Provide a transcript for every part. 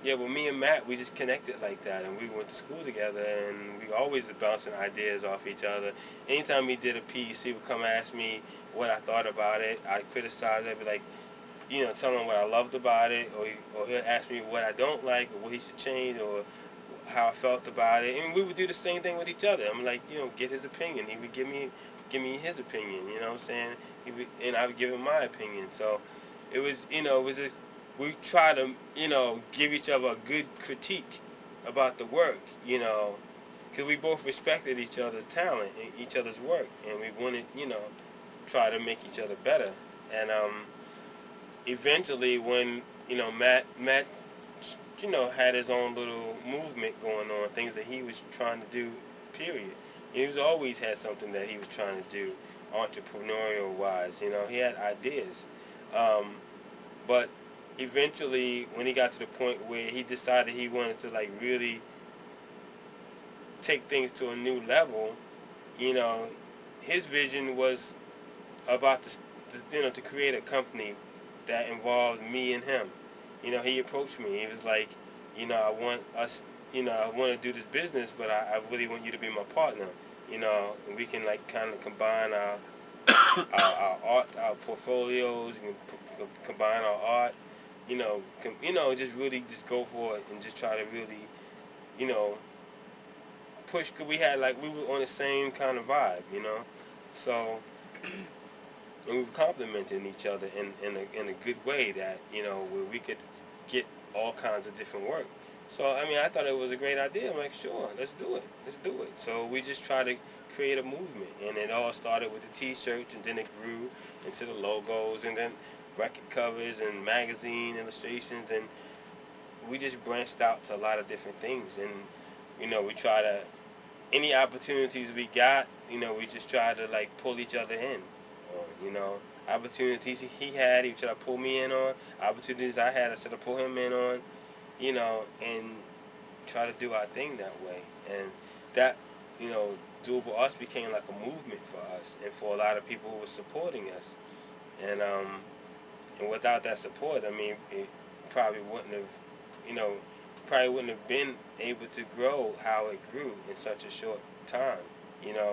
Yeah, well, me and Matt, we just connected like that, and we went to school together, and we always was bouncing ideas off each other. Anytime he did a piece, he would come ask me what I thought about it. I'd criticize it, be like, tell him what I loved about it, or he'll ask me what I don't like, or what he should change, or how I felt about it, and we would do the same thing with each other. I'm like, get his opinion. He would give me his opinion. You know what I'm saying? And I would give him my opinion. So it was just we try to, give each other a good critique about the work. Because we both respected each other's talent and each other's work, and we wanted, try to make each other better. And eventually, when Matt had his own little movement going on, things that he was trying to do, period. He was always had something that he was trying to do, entrepreneurial wise. He had ideas, um, but eventually, when he got to the point where he decided he wanted to like really take things to a new level, you know, his vision was about to create a company that involved me and him. He approached me. He was like, I want us, I want to do this business, but I really want you to be my partner. And we can like kind of combine our art, our portfolios, and combine our art. Just really just go for it and just try to really, you know, push. Cause we were on the same kind of vibe. So and we were complimenting each other in a good way that where we could get all kinds of different work. So I mean, I thought it was a great idea. I'm like, sure, let's do it. So we just try to create a movement, and it all started with the T-shirts, and then it grew into the logos, and then record covers and magazine illustrations, and we just branched out to a lot of different things. And we try to any opportunities we got, we just try to like pull each other in. Opportunities he had, he tried to pull me in on. Opportunities I had, I tried to pull him in on. And try to do our thing that way. And that, doable arts became like a movement for us and for a lot of people who were supporting us. And without that support, I mean, it probably wouldn't have, you know, probably wouldn't have been able to grow how it grew in such a short time.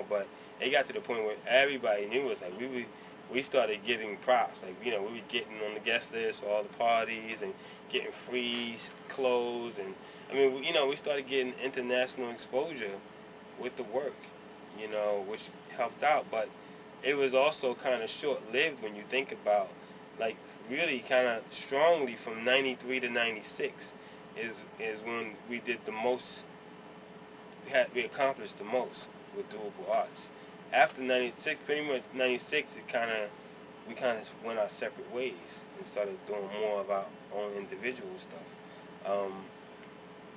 But it got to the point where everybody knew us. Like we started getting props. Like we were getting on the guest list for all the parties and getting free clothes. And I mean, we started getting international exposure with the work. Which helped out. But it was also kind of short lived when you think about, like, really kind of strongly from '93 to '96 is when we did the most. We accomplished the most with doable arts. After '96, pretty much '96, we kind of went our separate ways and started doing more of our own individual stuff.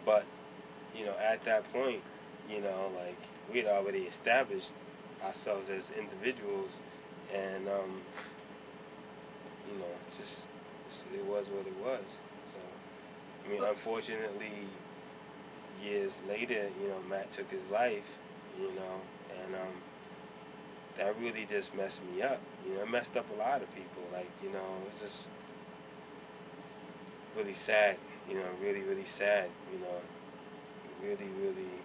But at that point, like we had already established ourselves as individuals, and just it was what it was. So I mean, unfortunately, years later, Matt took his life, and that really just messed me up. It messed up a lot of people. Like, it's just really sad. Really, really sad. Really, really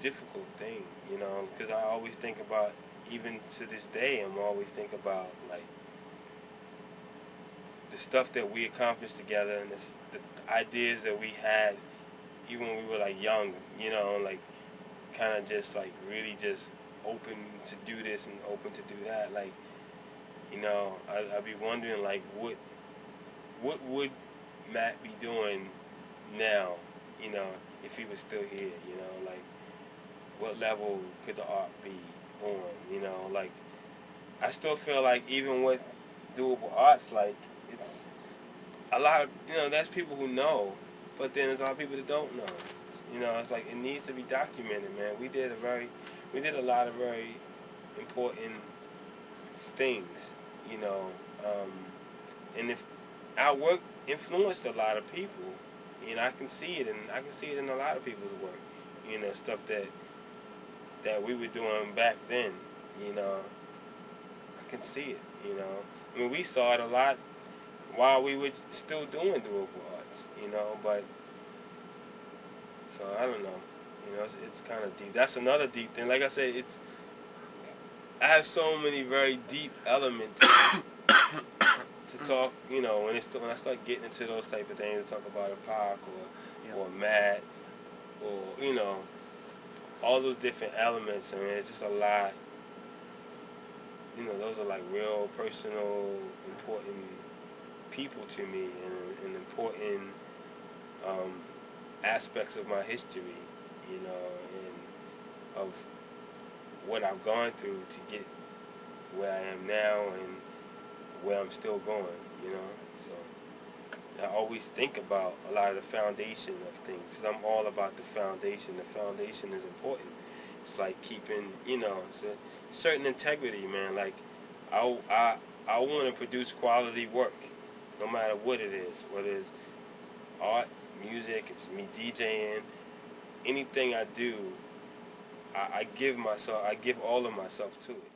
difficult thing. Because I always think about, even to this day, I'm always think about like the stuff that we accomplished together and the ideas that we had even when we were like young, like kind of just like really just open to do this and open to do that. Like, I'd be wondering like what would Matt be doing now, if he was still here, like what level could the art be on, like I still feel like even with doable arts, like it's a lot of, there's people who know, but then there's a lot of people that don't know. It's like it needs to be documented, man. We did a lot of very important things, you know, um, and if our work influenced a lot of people, I can see it, and I can see it in a lot of people's work, stuff that we were doing back then, I can see it, I mean, we saw it a lot while we were still doing doable arts. elements, but so I don't know, it's kind of deep. That's another deep thing. Like I said, I have so many very deep elements to talk. When I start getting into those type of things, to talk about a Pac or Matt or all those different elements. I mean, it's just a lot. Those are like real personal, important people to me, and important aspects of my history, and of what I've gone through to get where I am now and where I'm still going, So I always think about a lot of the foundation of things, because I'm all about the foundation. The foundation is important. It's like keeping, it's a certain integrity, man. Like, I want to produce quality work, no matter what it is, whether it's art, music, if it's me DJing, anything I do, I give all of myself to it.